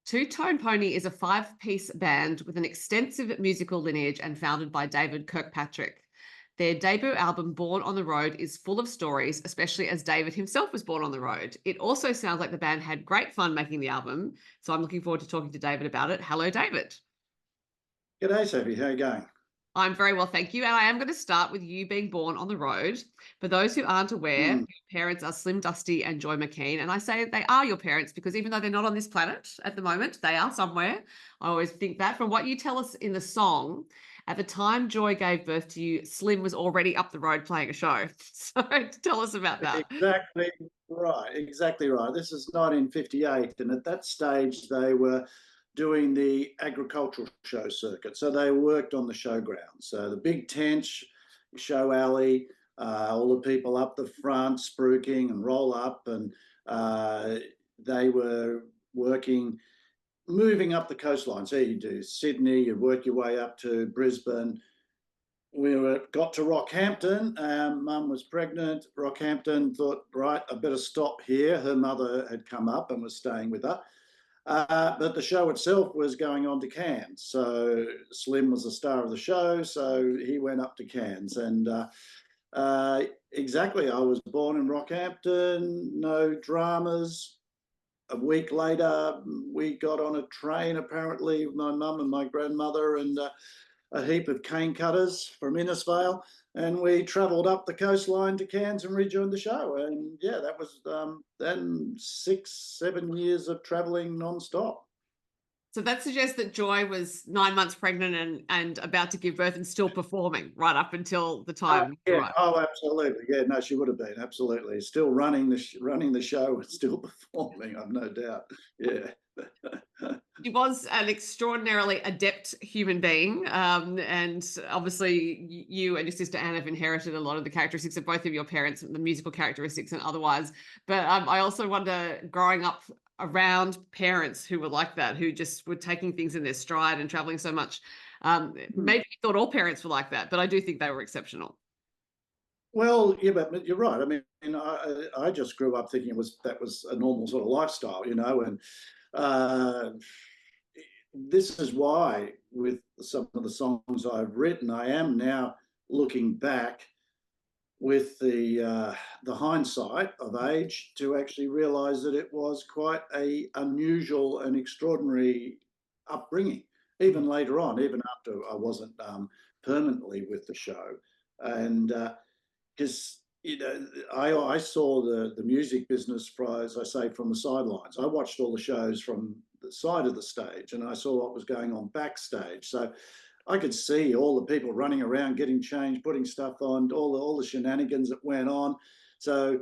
Two Tone Pony is a five-piece band with an extensive musical lineage and founded by David Kirkpatrick. Their debut album, Born on the Road, is full of stories, especially as David himself was born on the road. It also sounds like the band had great fun making the album, so I'm looking forward to talking to David about it. Hello, David. G'day, Sophie. How you going? I'm very well, thank you. And I am going to start with you being born on the road. For those who aren't aware, Hmm. your parents are Slim Dusty and Joy McKean. And I say they are your parents because even though they're not on this planet at the moment, they are somewhere. I always think that. From what you tell us in the song, at the time Joy gave birth to you, Slim was already up the road playing a show. So tell us about that. Exactly right. Exactly right. This is 1958, and at that stage they were doing the agricultural show circuit. So they worked on the showgrounds. So the big tents, show alley, all the people up the front spruiking and roll up, and uh, they were working, moving up the coastline. So you do Sydney, you work your way up to Brisbane. Got to Rockhampton. Mum was pregnant. Rockhampton thought, right, I better stop here. Her mother had come up and was staying with her. But the show itself was going on to Cairns. So Slim was the star of the show. So he went up to Cairns. And exactly, I was born in Rockhampton, no dramas. A week later, we got on a train, apparently, with my mum and my grandmother, and a heap of cane cutters from Innisfail, and we travelled up the coastline to Cairns and rejoined the show. And yeah, that was then 6, 7 years of travelling non-stop. So that suggests that Joy was 9 months pregnant and about to give birth and still performing right up until the time you Yeah, arrived. oh, absolutely. Yeah, no, she would have been absolutely still running the show and still performing. I've no doubt. Yeah. She was an extraordinarily adept human being. And obviously, you and your sister Anne have inherited a lot of the characteristics of both of your parents, the musical characteristics and otherwise. But I also wonder, growing up around parents who were like that, who just were taking things in their stride and traveling so much, maybe you thought all parents were like that, but I do think they were exceptional. Well, yeah, but you're right. I mean, I just grew up thinking that was a normal sort of lifestyle, and uh, this is why, with some of the songs I've written, I am now looking back with the hindsight of age to actually realise that it was quite a unusual and extraordinary upbringing. Even later on, even after I wasn't permanently with the show, and because I saw the music business, as I say, from the sidelines. I watched all the shows from the side of the stage, and I saw what was going on backstage. So I could see all the people running around, getting changed, putting stuff on, all the shenanigans that went on. So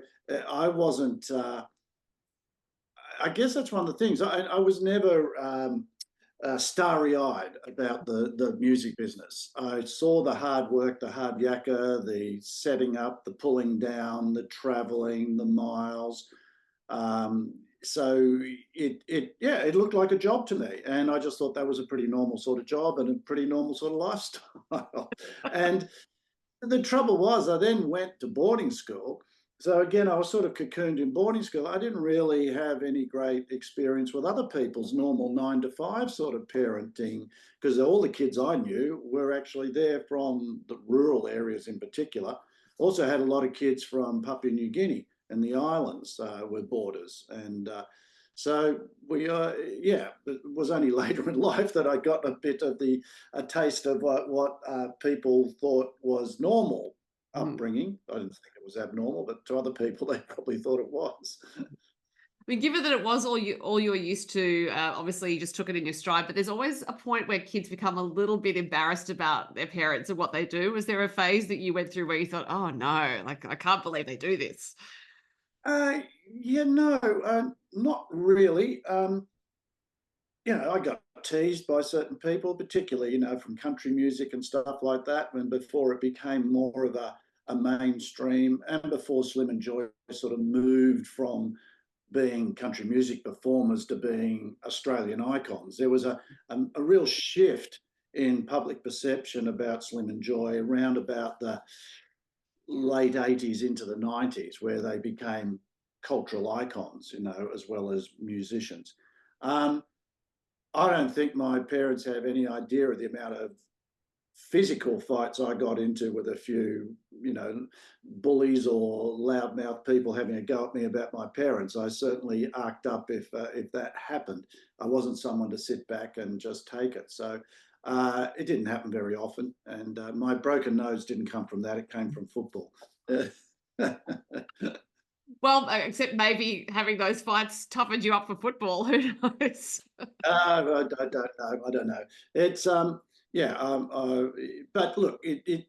I wasn't. I guess that's one of the things. I was never starry-eyed about the music business. I saw the hard work, the hard yakka, the setting up, the pulling down, the traveling, the miles. So it looked like a job to me, and I just thought that was a pretty normal sort of job and a pretty normal sort of lifestyle. And the trouble was, I then went to boarding school. So again, I was sort of cocooned in boarding school. I didn't really have any great experience with other people's normal 9 to 5 sort of parenting, because all the kids I knew were actually there from the rural areas in particular. Also had a lot of kids from Papua New Guinea and the islands were boarders. And so yeah, it was only later in life that I got a bit of a taste of what people thought was normal Mm. upbringing. I didn't think it was abnormal, but to other people, they probably thought it was. I mean, given that it was all you were used to, obviously you just took it in your stride. But there's always a point where kids become a little bit embarrassed about their parents and what they do. Was there a phase that you went through where you thought, "Oh no, like I can't believe they do this"? Yeah, no, not really. I got teased by certain people, particularly, from country music and stuff like that, when before it became more of a mainstream, and before Slim and Joy sort of moved from being country music performers to being Australian icons. There was a real shift in public perception about Slim and Joy around about the late 80s into the 90s, where they became cultural icons, as well as musicians. Um, I don't think my parents have any idea of the amount of physical fights I got into with a few, bullies or loudmouth people having a go at me about my parents. I certainly arced up if that happened. I wasn't someone to sit back and just take it. So it didn't happen very often. And my broken nose didn't come from that. It came from football. Well, except maybe having those fights toughened you up for football. Who knows? I don't know. I don't know. It's yeah. But look, it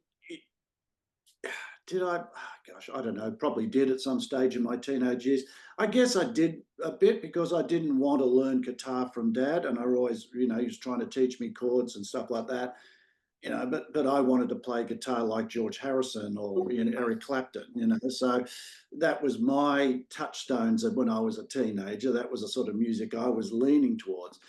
did I? Oh, gosh, I don't know. Probably did at some stage in my teenage years. I guess I did a bit because I didn't want to learn guitar from Dad, and I always, he was trying to teach me chords and stuff like that. But I wanted to play guitar like George Harrison or Eric Clapton. So that was my touchstones when I was a teenager. That was the sort of music I was leaning towards.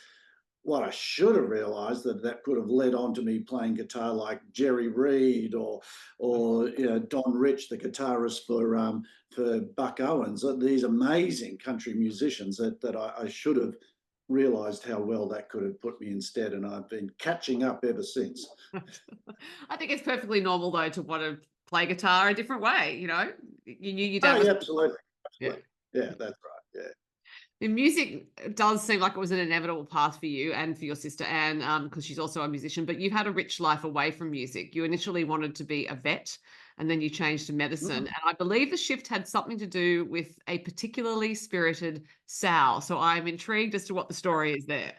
What I should have realised that could have led on to me playing guitar like Jerry Reed or Don Rich, the guitarist for Buck Owens. These amazing country musicians that I should have realised how well that could have put me instead, and I've been catching up ever since. I think it's perfectly normal though to want to play guitar a different way. You knew your dad Oh, was. yeah, absolutely, Yeah. absolutely. Yeah, that's right. Yeah. The music does seem like it was an inevitable path for you and for your sister Anne, because she's also a musician, but you've had a rich life away from music. You initially wanted to be a vet and then you changed to medicine. Mm. And I believe the shift had something to do with a particularly spirited sow. So I'm intrigued as to what the story is there.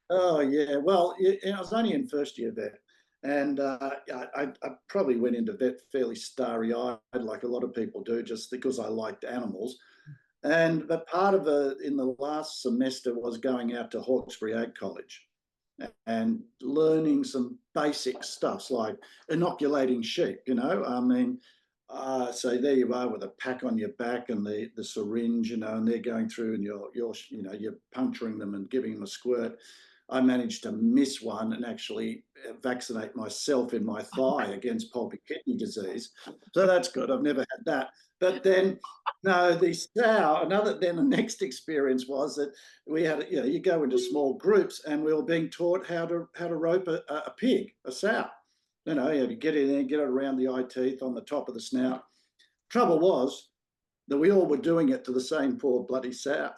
Oh, yeah. Well, I was only in first year vet, and I probably went into vet fairly starry-eyed, like a lot of people do, just because I liked animals. But part of in the last semester was going out to Hawkesbury Ag College and learning some basic stuffs like inoculating sheep. I mean, so there you are with a pack on your back and the syringe, and they're going through and you're puncturing them and giving them a squirt. I managed to miss one and actually vaccinate myself in my thigh against pulpy kidney disease. So that's good. I've never had that. But then, no, the next experience was that we had, you go into small groups and we were being taught how to rope a pig, a sow. You get in there, get it around the eye teeth on the top of the snout. Trouble was that we all were doing it to the same poor bloody sow.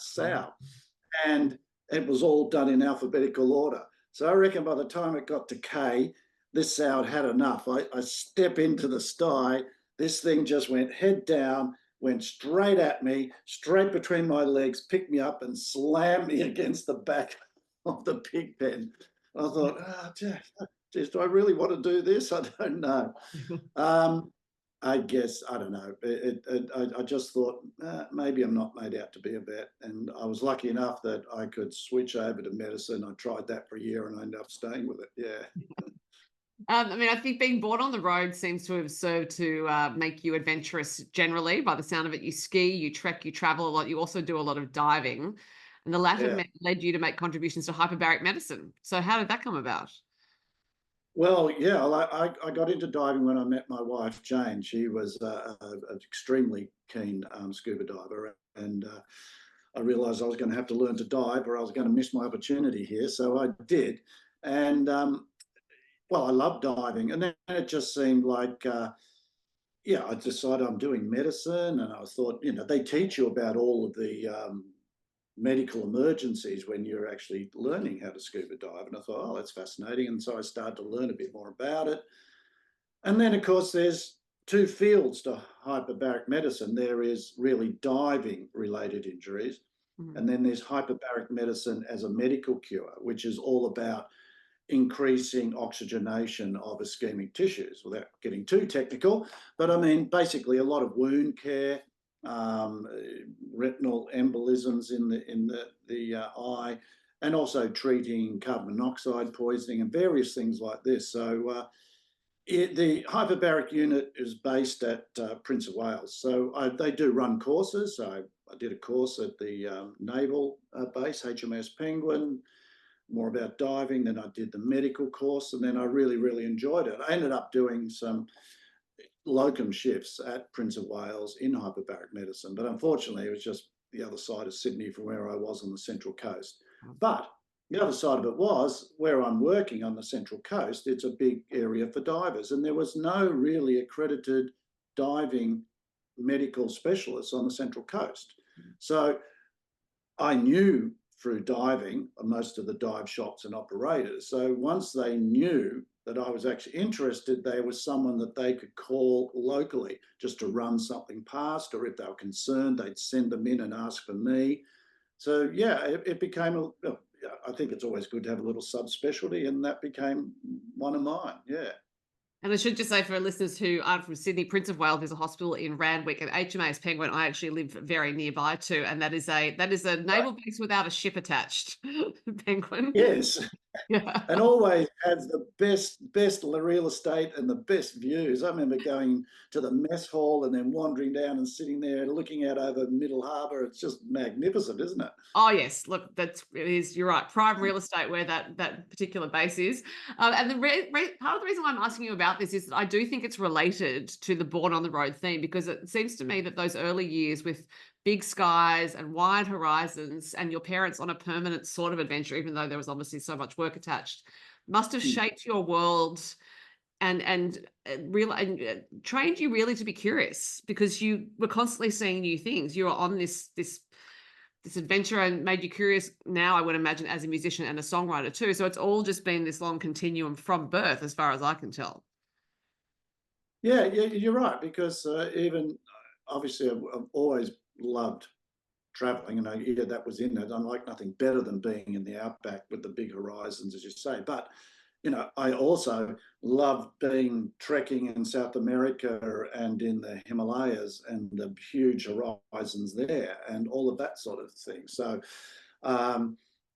And it was all done in alphabetical order. So I reckon by the time it got to K, this sow had enough. I step into the sty, this thing just went head down, went straight at me, straight between my legs, picked me up and slammed me against the back of the pig pen. I thought, geez, do I really want to do this? I don't know. I guess, I don't know. I just thought maybe I'm not made out to be a vet. And I was lucky enough that I could switch over to medicine. I tried that for a year and I ended up staying with it. Yeah. I mean, I think being born on the road seems to have served to make you adventurous generally. By the sound of it, you ski, you trek, you travel a lot. You also do a lot of diving. And the latter Yeah. led you to make contributions to hyperbaric medicine. So how did that come about? Well, yeah, I got into diving when I met my wife, Jane. She was an extremely keen scuba diver. And I realized I was going to have to learn to dive or I was going to miss my opportunity here. So I did. And well, I love diving. And then it just seemed like, I decided I'm doing medicine. And I thought, they teach you about all of the medical emergencies when you're actually learning how to scuba dive. And I thought, oh, that's fascinating. And so I started to learn a bit more about it. And then, of course, there's two fields to hyperbaric medicine. There is really diving related injuries. Mhm. And then there's hyperbaric medicine as a medical cure, which is all about increasing oxygenation of ischemic tissues without getting too technical. But I mean, basically a lot of wound care, retinal embolisms in the eye, and also treating carbon monoxide poisoning and various things like this. So the hyperbaric unit is based at Prince of Wales. So they do run courses. So I did a course at the naval base, HMS Penguin, more about diving. Then I did the medical course, and then I really, really enjoyed it. I ended up doing some locum shifts at Prince of Wales in hyperbaric medicine, but unfortunately, it was just the other side of Sydney from where I was on the Central Coast. But the other side of it was where I'm working on the Central Coast, it's a big area for divers, and there was no really accredited diving medical specialists on the Central Coast. So I knew through diving most of the dive shops and operators. So once they knew that I was actually interested, there was someone that they could call locally just to run something past, or if they were concerned, they'd send them in and ask for me. So yeah, it became I think it's always good to have a little subspecialty, and that became one of mine. Yeah. And I should just say for listeners who aren't from Sydney, Prince of Wales is a hospital in Randwick, and HMAS Penguin I actually live very nearby to, and that is a naval base without a ship attached. Penguin. Yes. Yeah. And always has the best real estate and the best views. I remember going to the mess hall and then wandering down and sitting there looking out over Middle Harbour. It's just magnificent, isn't it? Oh yes, look, you're right. Prime real estate where that particular base is, and the part of the reason why I'm asking you about this is that I do think it's related to the Born on the Road theme, because it seems to me that those early years with big skies and wide horizons, and your parents on a permanent sort of adventure, even though there was obviously so much work attached, must have shaped your world and trained you really to be curious, because you were constantly seeing new things. You were on this adventure, and made you curious now, I would imagine, as a musician and a songwriter too. So it's all just been this long continuum from birth, as far as I can tell. Yeah, you're right, because even obviously I've always loved traveling, and that was in it. I like nothing better than being in the outback with the big horizons, as you say. But I also love being trekking in South America and in the Himalayas and the huge horizons there and all of that sort of thing. So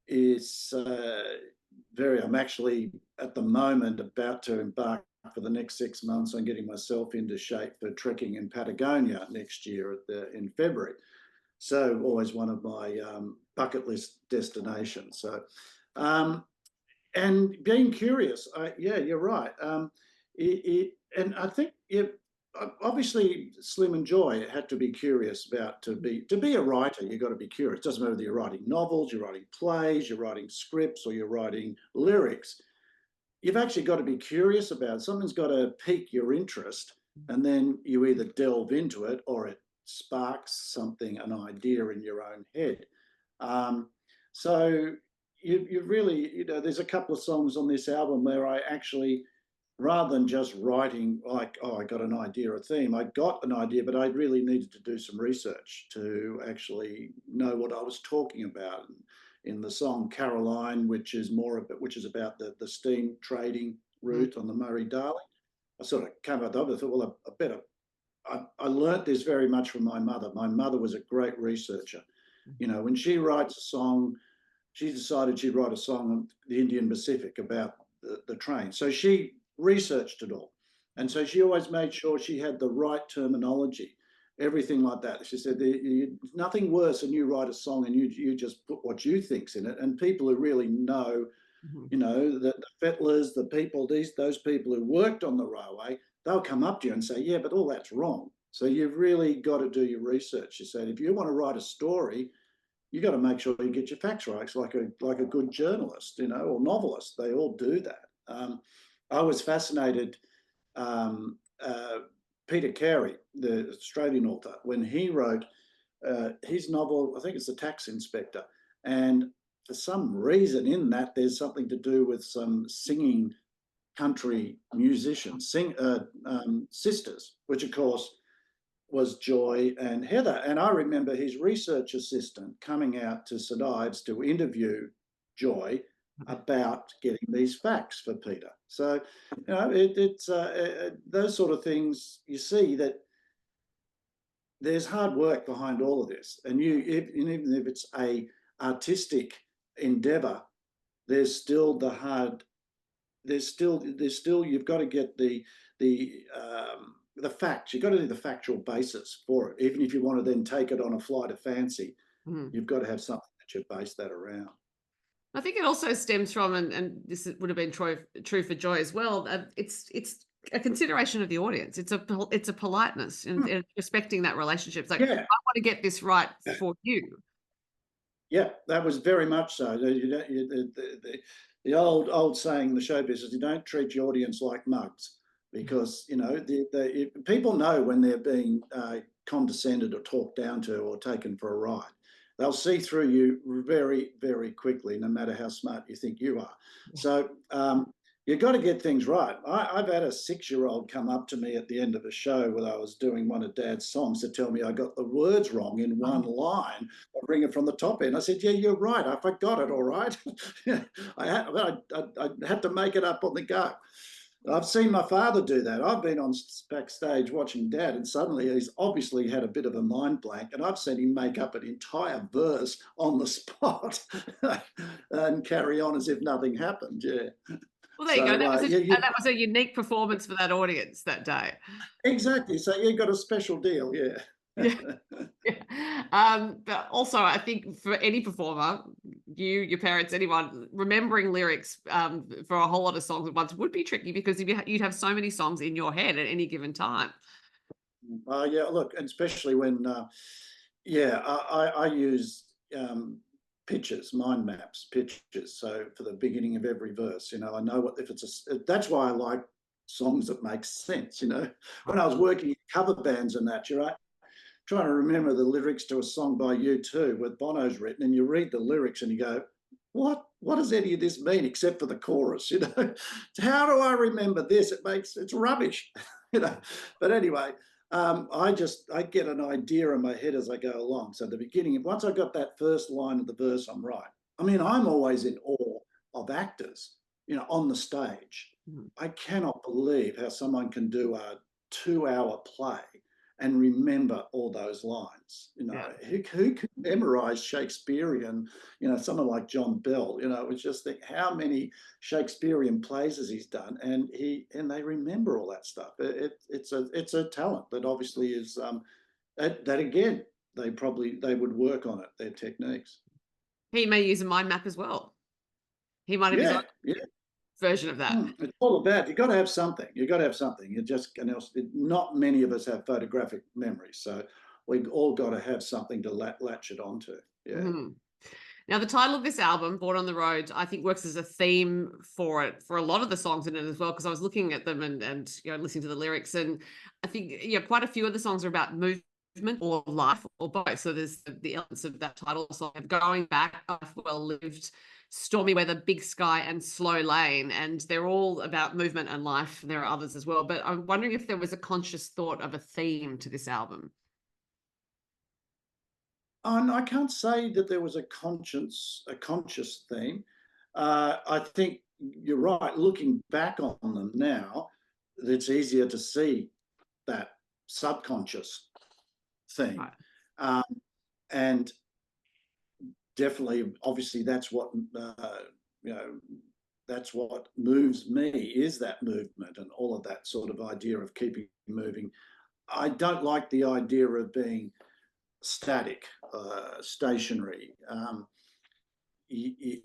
it's I'm actually at the moment about to embark for the next 6 months on getting myself into shape for trekking in Patagonia next year in February. So always one of my bucket list destinations. So, and being curious, yeah, you're right. And I think obviously Slim and Joy had to be curious about to be a writer. You've got to be curious. It doesn't matter whether you're writing novels, you're writing plays, you're writing scripts, or you're writing lyrics. You've actually got to be curious about it. Something's got to pique your interest, and then you either delve into it or it sparks something, an idea in your own head. So you really, there's a couple of songs on this album where I actually, rather than just writing like, oh, I got an idea, a theme, I got an idea, but I really needed to do some research to actually know what I was talking about. In the song Caroline, which is about the steam trading route on the Murray-Darling, I sort of came up with it. I thought, well, I learnt this very much from my mother. My mother was a great researcher. When she writes a song, she decided she'd write a song on the Indian Pacific about the train. So she researched it all. And so she always made sure she had the right terminology, everything like that. She said, nothing worse than you write a song and you just put what you think's in it. And people who really know, the fettlers, the people, those people who worked on the railway, they'll come up to you and say, yeah, but all that's wrong. So you've really got to do your research. You said, if you want to write a story, you got to make sure you get your facts right. It's like a good journalist, or novelist. They all do that. I was fascinated. Peter Carey, the Australian author, when he wrote his novel, I think it's The Tax Inspector, and for some reason in that there's something to do with some singing country musicians, sisters, which of course was Joy and Heather. And I remember his research assistant coming out to St Ives to interview Joy about getting these facts for Peter. So, it's those sort of things. You see that there's hard work behind all of this, and even if it's a artistic endeavor, there's still you've got to get the facts. You've got to do the factual basis for it. Even if you want to then take it on a flight of fancy, you've got to have something that you base that around. I think it also stems from, and this would have been true for Joy as well. It's a consideration of the audience. It's a politeness and respecting that relationship. It's like, I want to get this right for you. Yeah, that was very much so. You don't, the old saying in the show business, you don't treat your audience like mugs, because people know when they're being condescended or talked down to or taken for a ride. They'll see through you very, very quickly, no matter how smart you think you are. So you've got to get things right. I've had a 6-year-old come up to me at the end of a show when I was doing one of Dad's songs to tell me I got the words wrong in one line. I'll bring it from the top end. I said, yeah, you're right. I forgot it, all right. I had to make it up on the go. I've seen my father do that. I've been on backstage watching Dad, and suddenly he's obviously had a bit of a mind blank, and I've seen him make up an entire verse on the spot and carry on as if nothing happened. Yeah. Well, there you go. That was a unique performance for that audience that day. Exactly. So you got a special deal. Yeah. But also, I think for any performer, your parents, anyone, remembering lyrics for a whole lot of songs at once would be tricky, because you'd have so many songs in your head at any given time. Yeah, look, especially when, I use pictures, mind maps, pictures. So for the beginning of every verse, I know what, if it's that's why I like songs that make sense. When I was working in cover bands and that, you're right, trying to remember the lyrics to a song by U2 with Bono's written, and you read the lyrics and you go, what does any of this mean except for the chorus? How do I remember this? It's rubbish. But anyway, I get an idea in my head as I go along. So at the beginning, once I got that first line of the verse, I'm right. I mean, I'm always in awe of actors, on the stage. I cannot believe how someone can do a 2-hour play and remember all those lines. Who can memorize Shakespearean, someone like John Bell, it's just think how many Shakespearean plays has he's done, and they remember all that stuff. It's a talent that obviously is that again, they would work on it, their techniques. He may use a mind map as well. He might have his own version of that. It's all about, you got to have something. Not many of us have photographic memory, so we've all got to have something to latch it onto. Yeah. Now, the title of this album, Born on the Road, I think works as a theme for a lot of the songs in it as well, because I was looking at them and listening to the lyrics, and I think quite a few of the songs are about movement or life or both. So there's the elements of that title song of going back, well lived, stormy weather, big sky, and slow lane, and they're all about movement and life. There are others as well, but I'm wondering if there was a conscious thought of a theme to this album. I can't say that there was a conscious theme. I think you're right. Looking back on them now, it's easier to see that subconscious theme, and definitely, obviously, that's what that's what moves me, is that movement and all of that sort of idea of keeping moving. I don't like the idea of being static, stationary. You've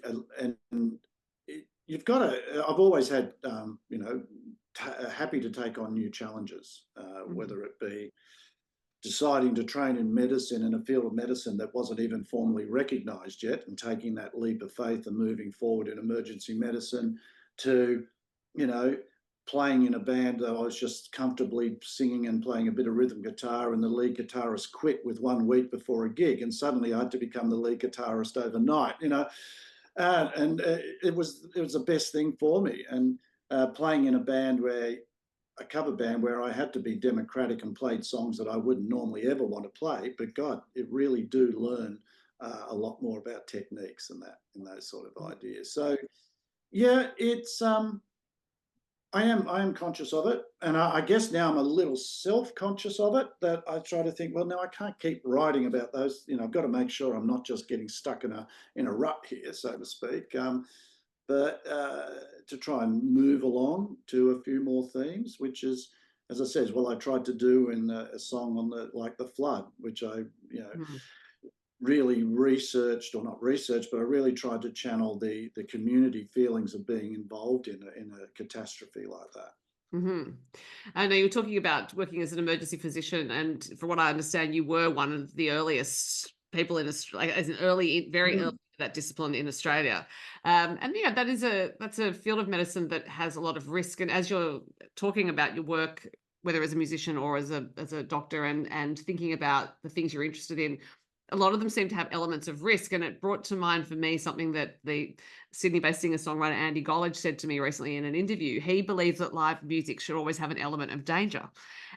got to. I've always had, happy to take on new challenges, whether it be deciding to train in medicine, in a field of medicine that wasn't even formally recognised yet, and taking that leap of faith and moving forward in emergency medicine, to, playing in a band that I was just comfortably singing and playing a bit of rhythm guitar, and the lead guitarist quit with 1 week before a gig, and suddenly I had to become the lead guitarist overnight, and it was the best thing for me. And playing in a cover band where I had to be democratic and played songs that I wouldn't normally ever want to play, but God, it really do learn a lot more about techniques and those sort of ideas. So yeah, it's I am conscious of it, and I guess now I'm a little self-conscious of it, that I try to think, well, no, I can't keep writing about those. I've got to make sure I'm not just getting stuck in a rut here, so to speak. But to try and move along to a few more themes, which is, as I said, I tried to do in a song on the flood, which I really researched, or not researched, but I really tried to channel the community feelings of being involved in a catastrophe like that. I know you were talking about working as an emergency physician, and from what I understand, you were one of the earliest people in Australia, as an very early that discipline in Australia. And yeah, that's a field of medicine that has a lot of risk. And as you're talking about your work, whether as a musician or as a doctor, and thinking about the things you're interested in, a lot of them seem to have elements of risk. And it brought to mind for me something that the Sydney-based singer-songwriter Andy Gollage said to me recently in an interview. He believes that live music should always have an element of danger.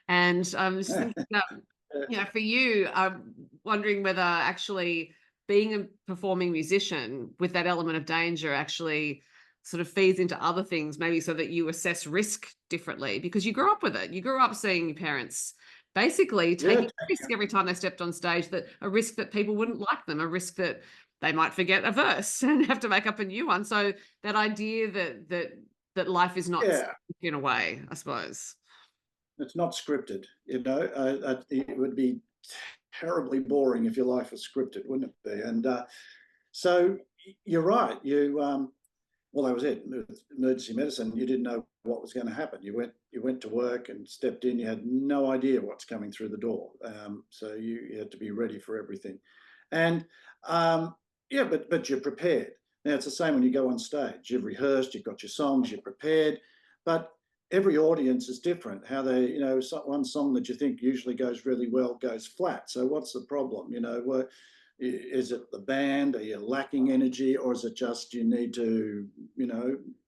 And I'm just thinking about, for you, I'm wondering whether actually being a performing musician with that element of danger actually sort of feeds into other things, maybe so that you assess risk differently because you grew up with it. You grew up seeing your parents basically taking a risk every time they stepped on stage, that a risk that people wouldn't like them, a risk that they might forget a verse and have to make up a new one. So that idea that life is not in a way, I suppose. It's not scripted, it would be terribly boring if your life was scripted, wouldn't it be? And so you're right. Well, that was it. Emergency medicine. You didn't know what was going to happen. You went to work and stepped in. You had no idea what's coming through the door. So you had to be ready for everything. And but you're prepared. Now it's the same when you go on stage. You've rehearsed. You've got your songs. You're prepared. But every audience is different. How they, one song that you think usually goes really well goes flat. So what's the problem? Is it the band? Are you lacking energy, or is it just you need to,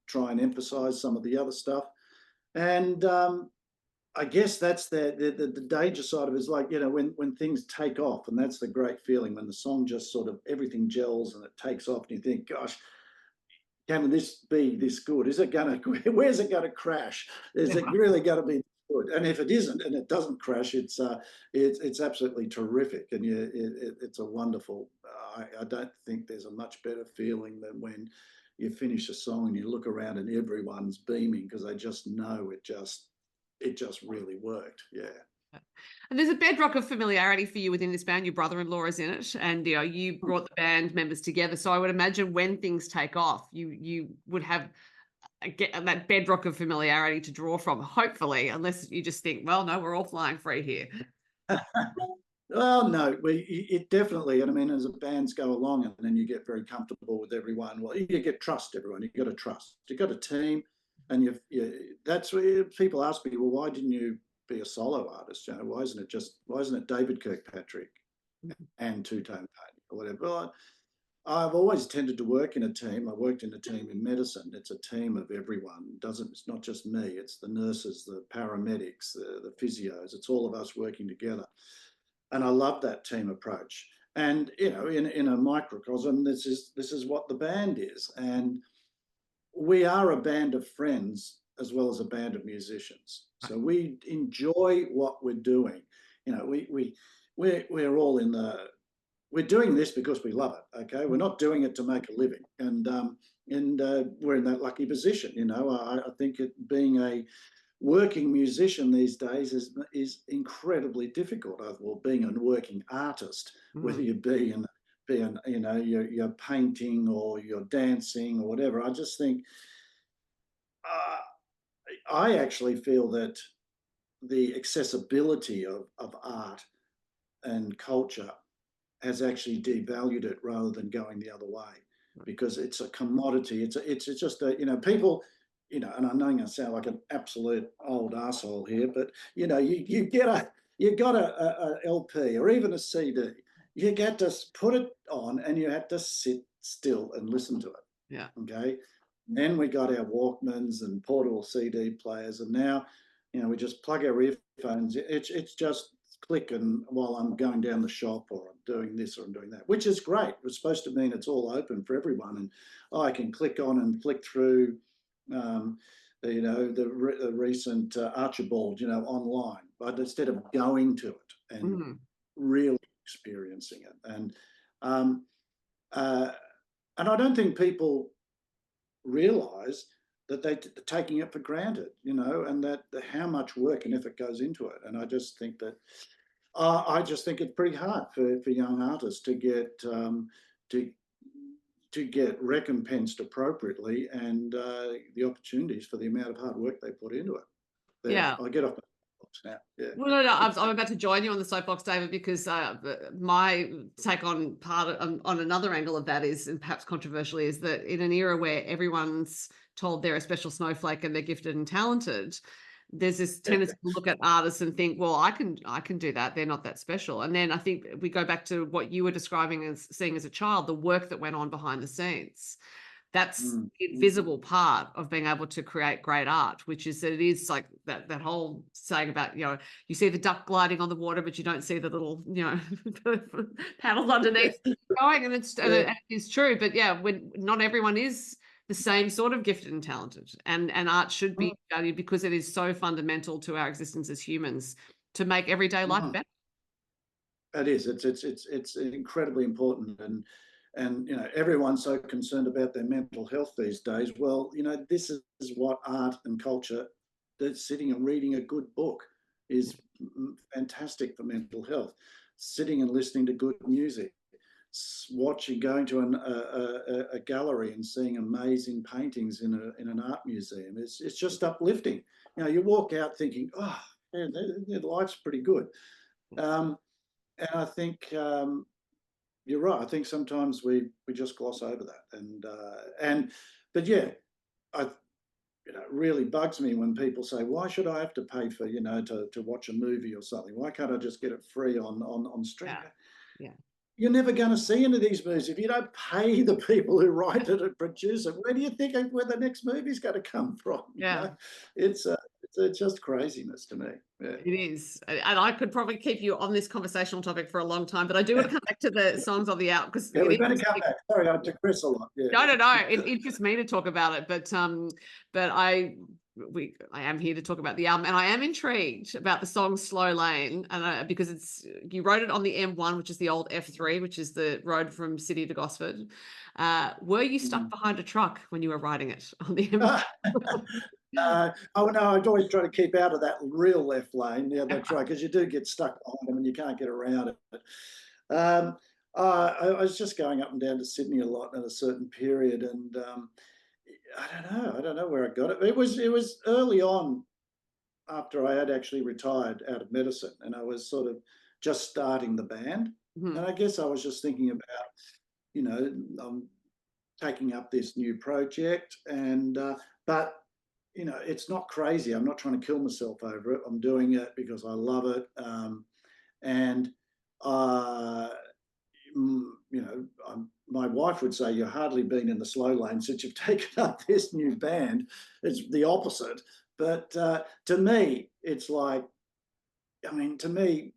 try and emphasize some of the other stuff? And I guess that's the danger side of it is like, when things take off, and that's the great feeling when the song just sort of everything gels and it takes off, and you think, gosh, can this be this good? Where's it going to crash? Is it really going to be good? And if it isn't, and it doesn't crash, it's absolutely terrific, and it's a wonderful. I don't think there's a much better feeling than when you finish a song and you look around and everyone's beaming because they just know it just really worked. Yeah. And there's a bedrock of familiarity for you within this band. Your brother-in-law is in it, and you brought the band members together. So I would imagine when things take off, you would have that bedrock of familiarity to draw from, hopefully, unless you just think, well, no, we're all flying free here. Well, no, it definitely, and I mean, as the bands go along and then you get very comfortable with everyone, well, you get trust everyone. You've got to trust. You've got a team, and that's where people ask me, well, why didn't you be a solo artist? Why isn't it David Kirkpatrick and Two-Tone Painting or whatever? Well, I've always tended to work in a team. I worked in a team in medicine. It's a team of everyone. It's not just me. It's the nurses, the paramedics, the physios. It's all of us working together. And I love that team approach. And in a microcosm, this is what the band is. And we are a band of friends as well as a band of musicians. So we enjoy what we're doing. We're all we're doing this because we love it. Okay, we're not doing it to make a living, and we're in that lucky position. I think being a working musician these days is incredibly difficult. Well, being a working artist, whether you be you're painting or you're dancing or whatever. I just think I actually feel that the accessibility of art and culture has actually devalued it rather than going the other way, because it's a commodity. It's just people, and I'm going to sound like an absolute old asshole here, but you got a LP or even a CD, you get to put it on and you have to sit still and listen to it. Yeah. Okay. And then we got our Walkmans and portable CD players, and now we just plug our earphones. It's just click, and while I'm going down the shop or I'm doing this or I'm doing that, which is great. It's supposed to mean it's all open for everyone, and I can click on and flick through the recent Archibald online, but instead of going to it and really experiencing it. And I don't think people realize that they're taking it for granted, and that how much work and effort goes into it. And I just think that it's pretty hard for young artists to get recompensed appropriately, and the opportunities for the amount of hard work they put into it. I get off. soapbox now. Yeah. Well, no, I'm about to join you on the soapbox, David, because my take on on another angle of that is, and perhaps controversially, is that in an era where everyone's told they're a special snowflake and they're gifted and talented, there's this tendency to look at artists and think, well, I can do that. They're not that special. And then I think we go back to what you were describing as seeing as a child, the work that went on behind the scenes. That's the invisible part of being able to create great art, which is that it is like that whole saying about, you see the duck gliding on the water, but you don't see the little, paddles underneath going. And and it is true. But yeah, when not everyone is the same sort of gifted and talented, and art should be valued because it is so fundamental to our existence as humans to make everyday life better. It is. It's incredibly important, and everyone's so concerned about their mental health these days. Well, this is what art and culture, that sitting and reading a good book is fantastic for mental health. Sitting and listening to good music, going to a gallery and seeing amazing paintings in an art museum. It's just uplifting. You walk out thinking, oh, yeah, life's pretty good. And I think you're right. I think sometimes we just gloss over that, but yeah, it really bugs me when people say, why should I have to pay for to watch a movie or something? Why can't I just get it free on stream? Yeah. You're never going to see any of these movies if you don't pay the people who write it and produce it. Where do you think where the next movie is going to come from? Yeah. It's just craziness to me. Yeah. It is. And I could probably keep you on this conversational topic for a long time, but I do want to come back to the songs on the album, because we're going to come back. Sorry, I digress a lot. Yeah. No. It interests me to talk about it, but I am here to talk about the album, and I am intrigued about the song Slow Lane, and because you wrote it on the M1, which is the old F3, which is the road from City to Gosford. Were you stuck behind a truck when you were writing it on the M1? Oh no, I'd always try to keep out of that real left lane. Yeah, that's right, because you do get stuck behind them and you can't get around it. I was just going up and down to Sydney a lot at a certain period, and I don't know where I got it. It was early on, after I had actually retired out of medicine, and I was sort of just starting the band. And I guess I was just thinking about, I'm taking up this new project, and but it's not crazy. I'm not trying to kill myself over it. I'm doing it because I love it, and my wife would say, you've hardly been in the slow lane since you've taken up this new band. It's the opposite. But to me, it's like, to me,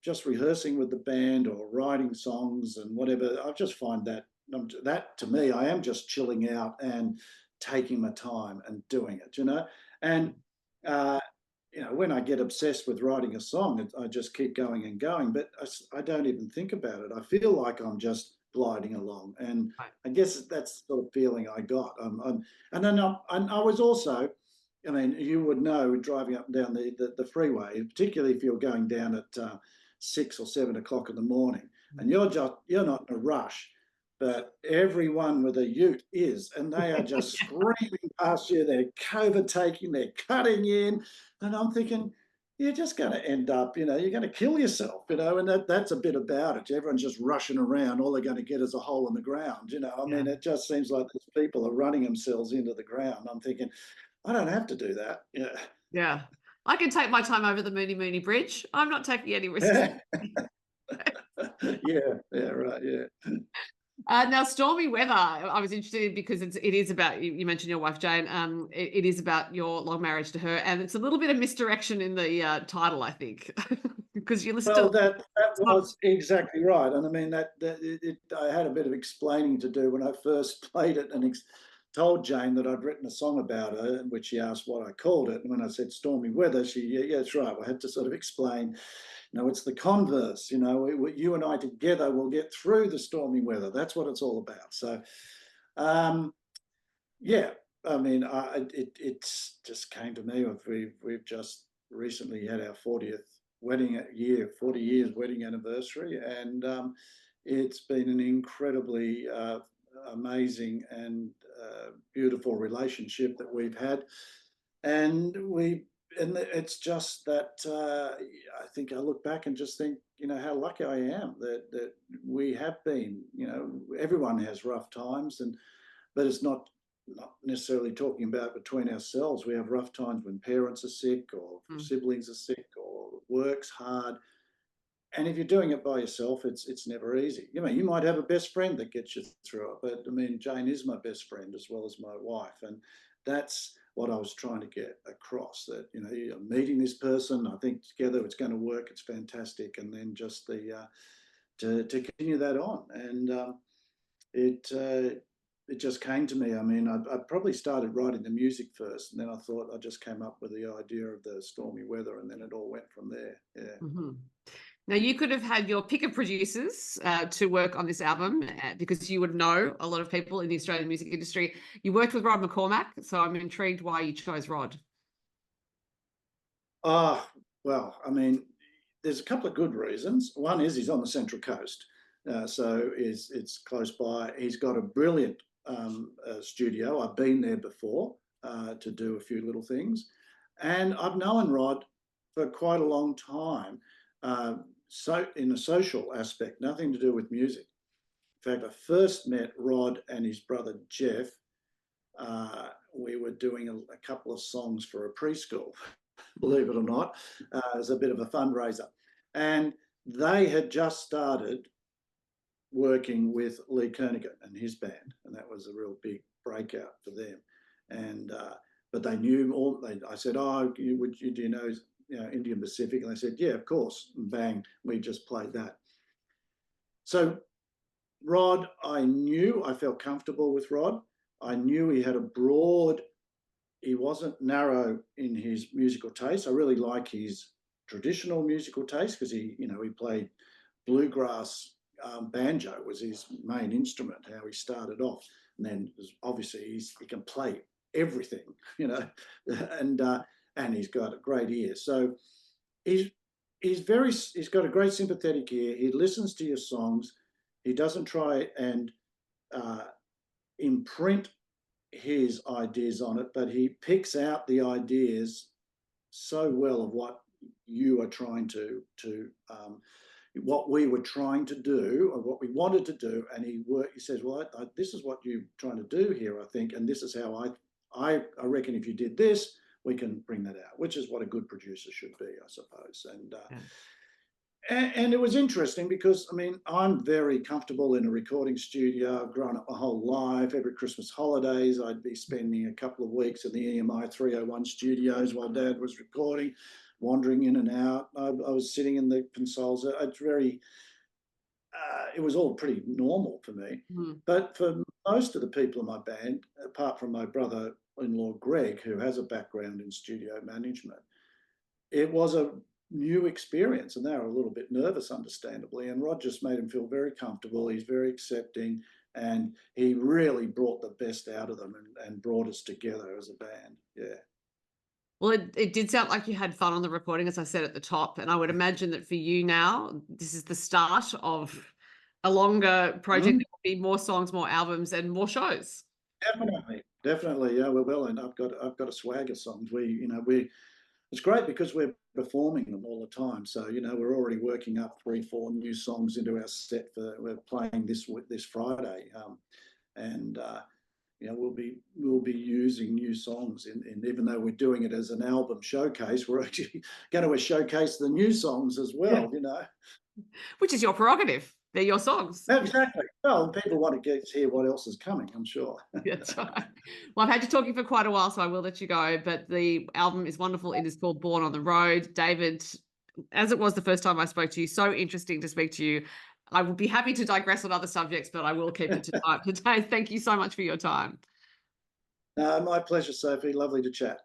just rehearsing with the band or writing songs and whatever, I just find that to me, I am just chilling out and taking my time and doing it, and when I get obsessed with writing a song, I just keep going and going, but I don't even think about it. I feel like I'm just gliding along, and I guess that's the sort of feeling I got. And then I was also, you would know, driving up and down the freeway, particularly if you're going down at 6 or 7 o'clock in the morning, and you're not in a rush. But everyone with a ute is, and they are just screaming past you. They're overtaking, they're cutting in. And I'm thinking, you're just going to end up, you're going to kill yourself, and that's a bit about it. Everyone's just rushing around. All they're going to get is a hole in the ground, it just seems like these people are running themselves into the ground. I'm thinking, I don't have to do that. Yeah. Yeah. I can take my time over the Mooney Bridge. I'm not taking any risks. Yeah, right, yeah. Now, Stormy Weather, I was interested in because it is about, you mentioned your wife, Jane. It is about your long marriage to her, and it's a little bit of misdirection in the title, I think, because you listen to... that was exactly right. And I had a bit of explaining to do when I first played it, and told Jane that I'd written a song about her, in which she asked what I called it. And when I said Stormy Weather, yeah, that's right. I had to sort of explain, it's the converse, you and I together will get through the stormy weather. That's what it's all about. So, yeah, it's just came to me. We've just recently had our 40th wedding year, 40 years wedding anniversary. And it's been an incredibly amazing and beautiful relationship that we've had. And we and it's just that I think I look back and just think, how lucky I am that we have been. Everyone has rough times, but it's not necessarily talking about between ourselves. We have rough times when parents are sick or siblings are sick or work's hard. And if you're doing it by yourself, it's never easy. You might have a best friend that gets you through it, but I mean, Jane is my best friend as well as my wife, and that's what I was trying to get across. That you're meeting this person, I think together it's going to work. It's fantastic, and then just to continue that on, and it just came to me. I mean, I probably started writing the music first, and then I thought I just came up with the idea of the stormy weather, and then it all went from there. Yeah. Mm-hmm. Now, you could have had your pick of producers to work on this album because you would know a lot of people in the Australian music industry. You worked with Rod McCormack, so I'm intrigued why you chose Rod. Well, I mean, there's a couple of good reasons. One is he's on the Central Coast, so it's close by. He's got a brilliant studio. I've been there before to do a few little things, and I've known Rod for quite a long time. So in a social aspect, nothing to do with music. In fact, I first met Rod and his brother Jeff. We were doing a couple of songs for a preschool, believe it or not, as a bit of a fundraiser. And they had just started working with Lee Kernaghan and his band, and that was a real big breakout for them. And but they knew all. I said, "Oh, do you know Indian Pacific?" And they said, "Yeah, of course." And bang, we just played that. So Rod, I felt comfortable with Rod. I knew he had he wasn't narrow in his musical taste. I really like his traditional musical taste because he played bluegrass. Banjo was his main instrument, how he started off. And then obviously he can play everything, and he's got a great ear. So he's got a great sympathetic ear. He listens to your songs. He doesn't try and imprint his ideas on it, but he picks out the ideas so well of what you are trying to what we were trying to do or what we wanted to do. And he says, well, this is what you're trying to do here, I think, and this is how I reckon if you did this, we can bring that out, which is what a good producer should be, I suppose. And it was interesting because, I mean, I'm very comfortable in a recording studio. I've grown up my whole life. Every Christmas holidays, I'd be spending a couple of weeks in the EMI 301 studios while Dad was recording, wandering in and out. I was sitting in the consoles. It was all pretty normal for me. But for most of the people in my band, apart from my brother-in-law, Greg, who has a background in studio management, it was a new experience, and they were a little bit nervous, understandably. And Rod just made him feel very comfortable. He's very accepting, and he really brought the best out of them and brought us together as a band. Yeah. Well, it did sound like you had fun on the recording, as I said at the top. And I would imagine that for you now, this is the start of a longer project. There will be more songs, more albums, and more shows. Definitely. Yeah, we're well, and I've got a swag of songs. It's great because we're performing them all the time. So, we're already working up 3-4 new songs into our set we're playing this Friday. We'll be using new songs in even though we're doing it as an album showcase, we're actually going to showcase the new songs as well, Which is your prerogative. They're your songs. Exactly. Well, people want to hear what else is coming, I'm sure. That's right. Well, I've had you talking for quite a while, so I will let you go. But the album is wonderful. It is called Born on the Road. David, as it was the first time I spoke to you, so interesting to speak to you. I would be happy to digress on other subjects, but I will keep it to time today. Thank you so much for your time. My pleasure, Sophie. Lovely to chat.